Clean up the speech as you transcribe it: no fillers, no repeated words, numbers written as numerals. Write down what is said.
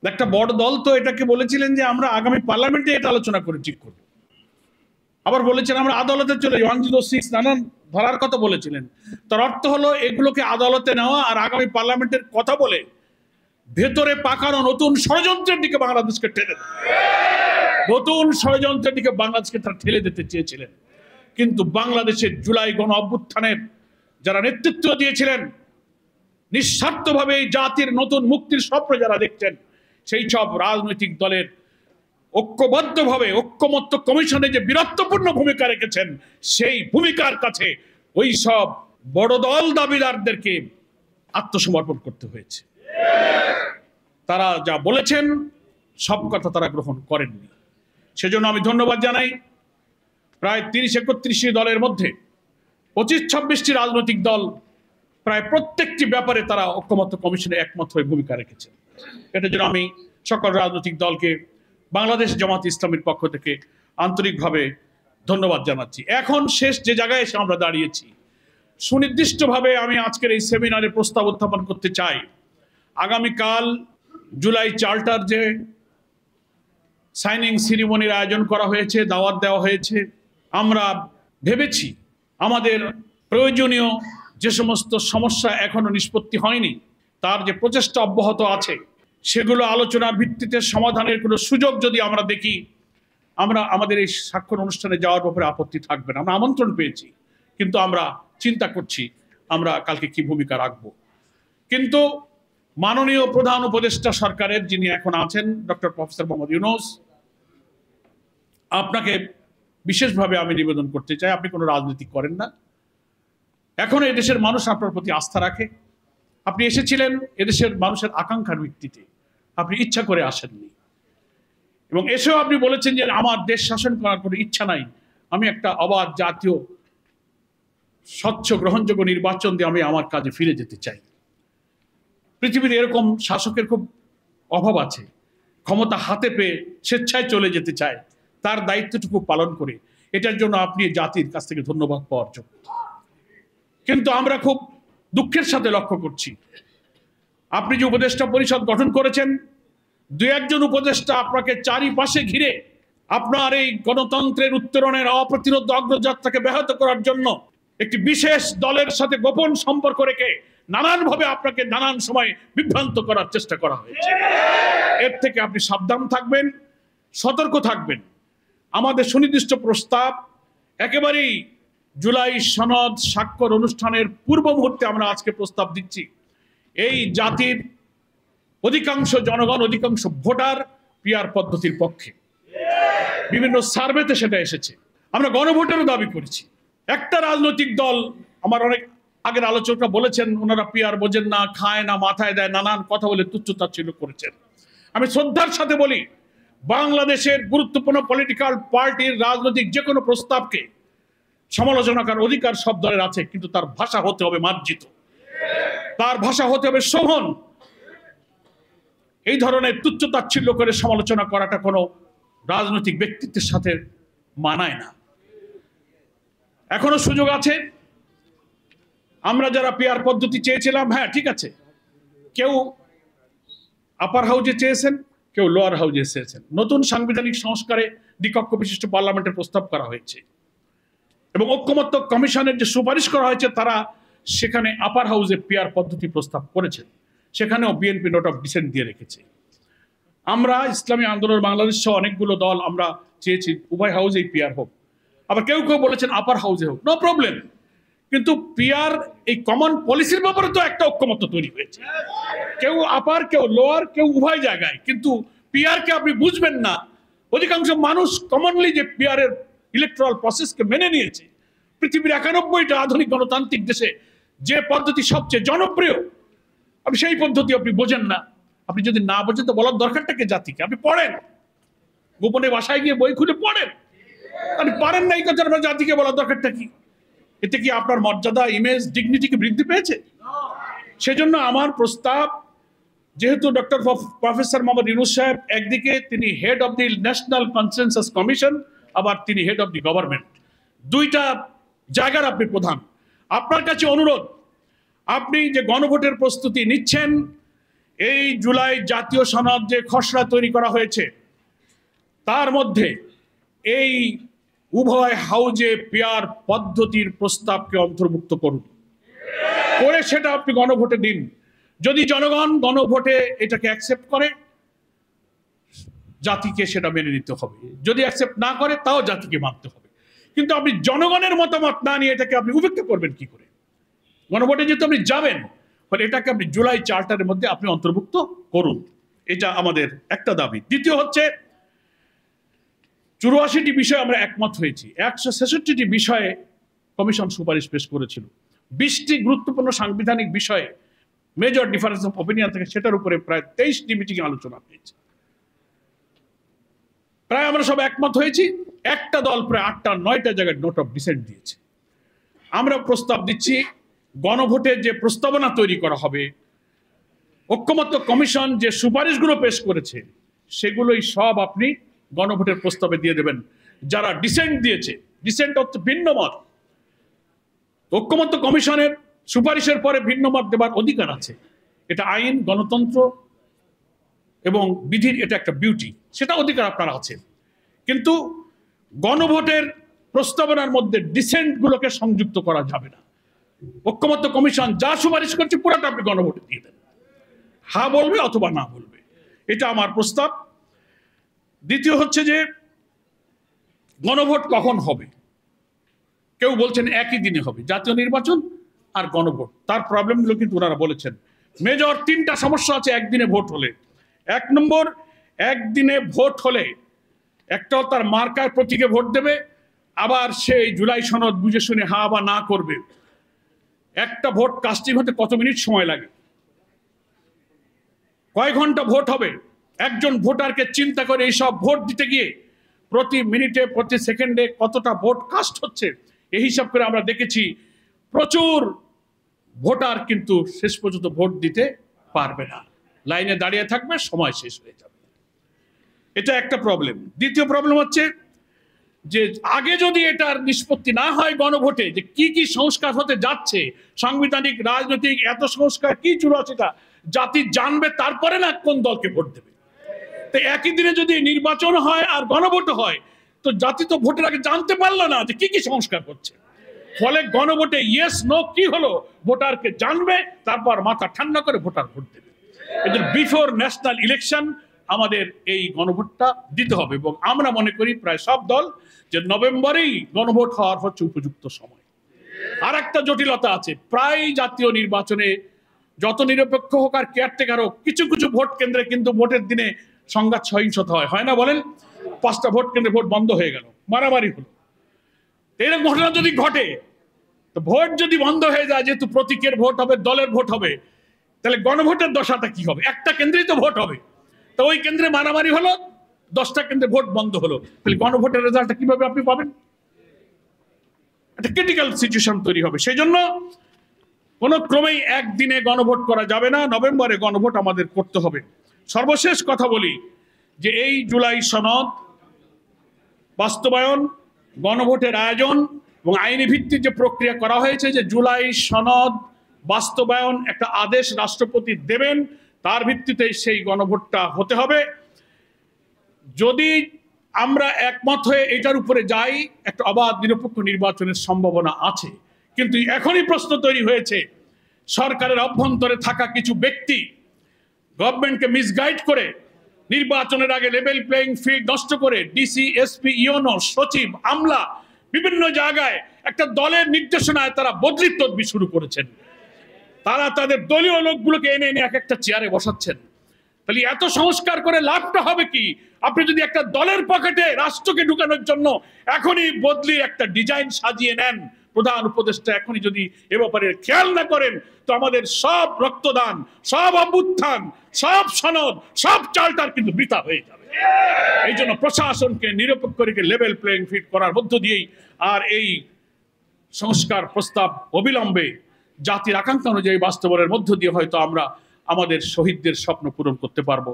একটা বড় দল তো এটাকে বলেছিলেন যে আমরা আগামী পার্লামেন্টে এটা আলোচনা করে ঠিক করব। আবার বলেছেন আমরা আদালতে চলে 106 নানান ধরার কথা বলেছিলেন। তার অর্থ হলো এগুলোকে আদালতে নেওয়া আর আগামী পার্লামেন্টের কথা বলে ভেতরে পাকানো নতুন ষড়যন্ত্রের দিকে বাংলাদেশকে ঠেলে নতুন ষড়যন্ত্রের দিকে বাংলাদেশকে তারা ঠেলে দিতে চেয়েছিলেন। কিন্তু বাংলাদেশের জুলাই গণ অভ্যুত্থানের যারা নেতৃত্ব দিয়েছিলেন, নিঃস্বার্থভাবে এই জাতির নতুন মুক্তির স্বপ্ন যারা দেখছেন, সেই সব রাজনৈতিক দলের ঐক্যবদ্ধভাবে ঐক্যমত্য কমিশনে যে বীরত্বপূর্ণ ভূমিকা রেখেছেন, সেই ভূমিকার কাছে ওই সব বড় দল দাবিদারদেরকে আত্মসমর্পণ করতে হয়েছে। তারা যা বলেছেন সব কথা তারা গ্রহণ করেননি। সেজন্য আমি ধন্যবাদ জানাই প্রায় 30-31টি দলের মধ্যে 25-26টি রাজনৈতিক দল প্রায় প্রত্যেকটি ব্যাপারে তারা ঐক্যমত্য কমিশনে একমত হয়ে ভূমিকা রেখেছেন। এটার জন্য আমি সকল রাজনৈতিক দলকে বাংলাদেশ জামাত ইসলামীর পক্ষ থেকে আন্তরিকভাবে ধন্যবাদ জানাচ্ছি। এখন শেষ যে জায়গায় এসে আমরা দাঁড়িয়েছি, সুনির্দিষ্টভাবে আমি আজকের এই সেমিনারে প্রস্তাব উত্থাপন করতে চাই। আগামীকাল জুলাই চার্টার যে সাইনিং সেরিমনির আয়োজন করা হয়েছে, দাওয়াত দেওয়া হয়েছে, আমরা ভেবেছি আমাদের প্রয়োজনীয় যে সমস্ত সমস্যা এখনো নিষ্পত্তি হয়নি, তার যে প্রচেষ্টা অব্যাহত আছে, সেগুলো আলোচনার ভিত্তিতে সমাধানের কোনো সুযোগ যদি আমরা দেখি, আমরা আমাদের এই স্বাক্ষর অনুষ্ঠানে যাওয়ার ব্যাপারে আপত্তি থাকবে না। আমরা আমন্ত্রণ পেয়েছি, কিন্তু আমরা চিন্তা করছি আমরা কালকে কি ভূমিকা রাখব। কিন্তু মাননীয় প্রধান উপদেষ্টা সরকারের যিনি এখন আছেন, ডক্টর প্রফেসর মোহাম্মদ ইউনূস, আপনাকে বিশেষভাবে আমি নিবেদন করতে চাই, আপনি কোনো রাজনীতি করেন না। এখন এই দেশের মানুষ আপনার প্রতি আস্থা রাখে। আপনি এসেছিলেন এদেশের মানুষের আকাঙ্ক্ষার ভিত্তিতে, আপনি ইচ্ছা করে আসেননি। এবং এসেও আপনি বলেছেন যে আমার দেশ শাসন করার কোনো ইচ্ছা নাই, আমি একটা অবাধ জাতীয় স্বচ্ছ গ্রহণযোগ্য নির্বাচন দিয়ে আমি আমার কাজে ফিরে যেতে চাই। পৃথিবীর এরকম শাসকের খুব অভাব আছে, ক্ষমতা হাতে পেয়ে স্বেচ্ছায় চলে যেতে চায়, তার দায়িত্বটুকু পালন করে। এটার জন্য আপনি জাতির কাছ থেকে ধন্যবাদ পাওয়ার যোগ্য। কিন্তু আমরা খুব দুঃখের সাথে লক্ষ্য করছি, আপনি যে উপদেষ্টা পরিষদ গঠন করেছেন, 2-1 উপদেষ্টা আপনাকে চারিপাশে ঘিরে আপনার এই গণতন্ত্রের উত্তরণের অপ্রতিরোধ অগ্রযাত্রাকে ব্যাহত করার জন্য একটি বিশেষ দলের সাথে গোপন সম্পর্ক রেখে নানানভাবে আপনাকে নানান সময় বিভ্রান্ত করার চেষ্টা করা হয়েছে। এর থেকে আপনি সাবধান থাকবেন, সতর্ক থাকবেন। আমাদের সুনির্দিষ্ট প্রস্তাব একেবারেই জুলাই সনদ স্বাক্ষর অনুষ্ঠানের পূর্ব মুহূর্তে আমরা আজকে প্রস্তাব দিচ্ছি। এই জাতির অধিকাংশ জনগণ, অধিকাংশ ভোটার পিআর পদ্ধতির পক্ষে, বিভিন্ন সার্ভেতে সেটা এসেছে। আমরা গণভোটেরও দাবি করেছি। একটা রাজনৈতিক দল, আমার অনেক আগের আলোচকরা বলেছেন ওনারা পিআর বোঝেন না, খায় না, মাথায় দেয়, নানান কথা বলে তুচ্ছ-তাচ্ছিল্য করেছেন। আমি শ্রদ্ধার সাথে বলি, বাংলাদেশের গুরুত্বপূর্ণ পলিটিক্যাল পার্টির রাজনৈতিক যে কোনো প্রস্তাবকে সমালোচনা করার অধিকার সব দলের আছে, কিন্তু তার ভাষা হতে হবে মার্জিত, তার ভাষা হতে হবে শোভন। এই ধরনের তুচ্ছ-তাচ্ছিল্য করে সমালোচনা করাটা কোনো রাজনৈতিক ব্যক্তিত্বের সাথে মানায় না। এখনো সুযোগ আছে। আমরা যারা পিআর পদ্ধতি চেয়েছিলাম, হ্যাঁ ঠিক আছে, কেউ আপার হাউজে চেয়েছেন, কেউ লোয়ার হাউজে চেয়েছেন। নতুন সাংবিধানিক সংস্কারে দ্বিকক্ষ বিশিষ্ট পার্লামেন্টের প্রস্তাব করা হয়েছে এবং ঐক্যমত্য কমিশনের যে সুপারিশ করা হয়েছে, তারা সেখানে আপার হাউজে পিআর পদ্ধতি প্রস্তাব করেছেন, সেখানেও বিএনপি নোট অফ ডিসেন্ট দিয়ে রেখেছে। আমরা ইসলামী আন্দোলন বাংলাদেশ সহ অনেকগুলো দল আমরা চেয়েছি উভয় হাউজেই পিআর হোক। আবার কেউ কেউ বলেছেন আপার হাউজে হোক, নো প্রবলেম। কিন্তু পিআর এই কমন পলিসির ব্যাপারে তো একটা ঐক্যমত্য তৈরি হয়েছে, কেউ আপার, কেউ লোয়ার, কেউ উভয় জায়গায়। কিন্তু পিআরকে আপনি বুঝবেন না। অধিকাংশ মানুষ কমনলি যে পিআরের ইলেকট্রাল প্রসেসকে মেনে নিয়েছে। পৃথিবীর 91টা আধুনিক গণতান্ত্রিক দেশে যে পদ্ধতি সবচেয়ে জনপ্রিয়, আপনি সেই পদ্ধতি আপনি বোঝেন না। আপনি যদি না বোঝেন তো বলার দরকারটাকে জাতিকে, আপনি পড়েন, গোপনে বাসায় গিয়ে বই খুলে পড়েন। আপনি পারেন না এই কথা, আপনার জাতিকে বলার দরকারটা কি? এতে কি আপনার মর্যাদা, ইমেজ, ডিগনিটিকে বৃদ্ধি পেয়েছে? সেজন্য আমার প্রস্তাব, যেহেতু ডক্টর প্রফেসর মোহাম্মদ ইউনূস সাহেব একদিকে তিনি head of the national consensus commission, আবার তিনি হেড অব দি গভর্নমেন্ট, দুইটা জায়গার আপনি প্রধান। আপনার কাছে অনুরোধ, আপনি যে গণভোটের প্রস্তুতি নিচ্ছেন, এই জুলাই জাতীয় সনদ যে খসড়া তৈরি করা হয়েছে তার মধ্যে এই উভয় হাউজে পেয়ার পদ্ধতির প্রস্তাবকে অন্তর্ভুক্ত করুন, করে সেটা আপনি গণভোটে দিন। যদি জনগণ গণভোটে এটাকে অ্যাকসেপ্ট করে, জাতিকে সেটা মেনে নিতে হবে। যদি অ্যাকসেপ্ট না করে, তাও জাতিকে মানতে হবে। কিন্তু আপনি জনগণের মতামত না নিয়ে এটাকে আপনি উপেক্ষা করবেন কি করে? গণভোটে যেহেতু আপনি যাবেন, ফলে এটাকে আপনি জুলাই চার্টারের মধ্যে আপনি অন্তর্ভুক্ত করুন। এটা আমাদের একটা দাবি। দ্বিতীয় হচ্ছে, 84টি বিষয়ে আমরা একমত হয়েছি। 166টি বিষয়ে কমিশন সুপারিশ পেশ করেছিল। 20টি গুরুত্বপূর্ণ সাংবিধানিক বিষয়ে মেজর ডিফারেন্স অফ অপিনিয়ন থেকে সেটার উপরে প্রায় 23টি মিটিং আলোচনা হয়েছে। প্রায় আমরা সব একমত হয়েছি। একটা দল প্রায় 8টা 9টা জায়গায় নোট অফ ডিসেন্ট দিয়েছে। আমরা প্রস্তাব দিচ্ছি, গণভোটের যে প্রস্তাবনা তৈরি করা হবে, ঐক্যমত্য কমিশন যে সুপারিশগুলো পেশ করেছে, সেগুলোই সব আপনি গণভোটের প্রস্তাবে দিয়ে দেবেন। যারা ডিসেন্ট দিয়েছে, ডিসেন্ট হচ্ছে ভিন্ন মত, ঐক্যমত্য কমিশনের সুপারিশের পরে ভিন্ন মত দেবার অধিকার আছে। এটা আইন, গণতন্ত্র এবং বিধির এটা একটা বিউটি, সেটা অধিকার আপনারা আছেন। কিন্তু গণভোটের প্রস্তাবনার মধ্যে ডিসেন্টগুলোকে সংযুক্ত করা যাবে না। ঐক্যমত্য কমিশন যা সুপারিশ করছে পুরোটা আপনি গণভোটে দিয়ে দেন, হ্যাঁ বলবে অথবা না বলবে। এটা আমার প্রস্তাব। দ্বিতীয় হচ্ছে যে গণভোট কখন হবে? কেউ বলছেন একই দিনে হবে, জাতীয় নির্বাচন আর গণভোট। তার প্রবলেমগুলো কিন্তু ওনারা বলেছেন। মেজর 3টা সমস্যা আছে একদিনে ভোট হলে। 1 নম্বর, একদিনে ভোট হলে একটাও তার মার্কার প্রতীকে ভোট দেবে, আবার সেই জুলাই সনদ বুঝে শুনে হা বা না করবে। একটা ভোট কাস্টিং হতে কত মিনিট সময় লাগে? কয় ঘন্টা ভোট হবে? একজন ভোটারকে চিন্তা করে এইসব ভোট দিতে গিয়ে প্রতি মিনিটে প্রতি সেকেন্ডে কতটা ভোট কাস্ট হচ্ছে এই হিসাব করে আমরা দেখেছি প্রচুর ভোটার কিন্তু শেষ পর্যন্ত ভোট দিতে পারবে না, লাইনে দাঁড়িয়ে থাকবে, সময় শেষ হয়ে যাবে। এটা একটা প্রবলেম। দ্বিতীয় প্রবলেম হচ্ছে যে আগে যদি এটার নিষ্পত্তি না হয় গণভোটে, যে কি কি সংস্কার হতে যাচ্ছে, সাংবিধানিক, রাজনৈতিক, এত সংস্কার কি 84টা, জাতি জানবে তারপরে না কোন দলকে ভোট দেবে। তো একই দিনে যদি নির্বাচন হয় আর গণভোট হয়, তো জাতি তো ভোটের আগে জানতে পারলো না যে কি কি সংস্কার হচ্ছে। ফলে গণভোটে ইয়েস নো কি হলো ভোটারকে জানবে, তারপর মাথা ঠান্ডা করে ভোটার ভোট দেবে। এদের বিফোর ন্যাশনাল ইলেকশন আমাদের এই গণভোটটা দিতে হবে। এবং আমরা মনে করি প্রায় সব দল যে নভেম্বরেই গণভোট হওয়ার হচ্ছে উপযুক্ত সময়। আর একটা জটিলতা আছে, প্রায় জাতীয় নির্বাচনে যত নিরপেক্ষ হোক আর কেয়ারটেকার হোক, কিছু কিছু ভোট কেন্দ্রে কিন্তু ভোটের দিনে সংঘাত সহিংসতা হয় না? বলেন, 5টা ভোট কেন্দ্রে ভোট বন্ধ হয়ে গেল, মারামারি হলো। এরকম ঘটনা যদি ঘটে, তো ভোট যদি বন্ধ হয়ে যায়, যেহেতু প্রতীকের ভোট হবে, দলের ভোট হবে, তাহলে গণভোটের দশাটা কি হবে? একটা কেন্দ্রেই তো ভোট হবে, তো ওই কেন্দ্রে মারামারি হলো, 10টা কেন্দ্রে ভোট বন্ধ হলো, তাহলে গণভোটের রেজাল্টটা কিভাবে আপনি পাবেন? একটা ক্রিটিক্যাল সিচুয়েশন তৈরি হবে। সেই জন্য কোনো ক্রমেই একদিনে গণভোট করা যাবে না, নভেম্বরে গণভোট আমাদের করতে হবে। সর্বশেষ কথা বলি যে এই জুলাই সনদ বাস্তবায়ন, গণভোটের আয়োজন এবং আইনি ভিত্তিক যে প্রক্রিয়া করা হয়েছে, যে জুলাই সনদ বাস্তবায়ন একটা আদেশ রাষ্ট্রপতি দেবেন, তার ভিত্তিতে সেই গণভোটটা হতে হবে। যদি আমরা একমত হয়ে এটার উপরে যাই, একটা অবাধ নিরপেক্ষ নির্বাচনের সম্ভাবনা আছে। কিন্তু এখনই প্রশ্ন তৈরি হয়েছে, সরকারের অভ্যন্তরে থাকা কিছু ব্যক্তি গভর্নমেন্টকে মিসগাইড করে নির্বাচনের আগে লেভেল প্লেইং ফিল্ড নষ্ট করে ডিসি, এসপি, ইওনো, সচিব, আমলা বিভিন্ন জায়গায় একটা দলের নির্দেশনায় তারা বদলির তদবির শুরু করেছেন। তারা তাদের দলীয় লোকগুলোকে এনে এনে এক একটা চেয়ারে বসাচ্ছেন। তাহলে এত সংস্কার করে লাভটা হবে কি? আপনি যদি একটা দলের পকেটে রাষ্ট্রকে ঢুকানোর জন্য এখনই বদলির একটা ডিজাইন সাজিয়ে নেন, প্রধান উপদেষ্টা এখনই যদি এ ব্যাপারে খেয়াল না করেন, তো আমাদের সব রক্তদান, সব অভ্যুত্থান, সব সনদ, সব চালটার কিন্তু বৃথা হয়ে যাবে। এই জন্য প্রশাসনকে নিরপেক্ষ রেখে লেভেল প্লেইং ফিল্ড করার মধ্য দিয়েই আর এই সংস্কার প্রস্তাব অবিলম্বে জাতির আকাঙ্ক্ষা অনুযায়ী বাস্তবায়নের মধ্য দিয়ে হয়তো আমরা আমাদের শহীদদের স্বপ্ন পূরণ করতে পারবো।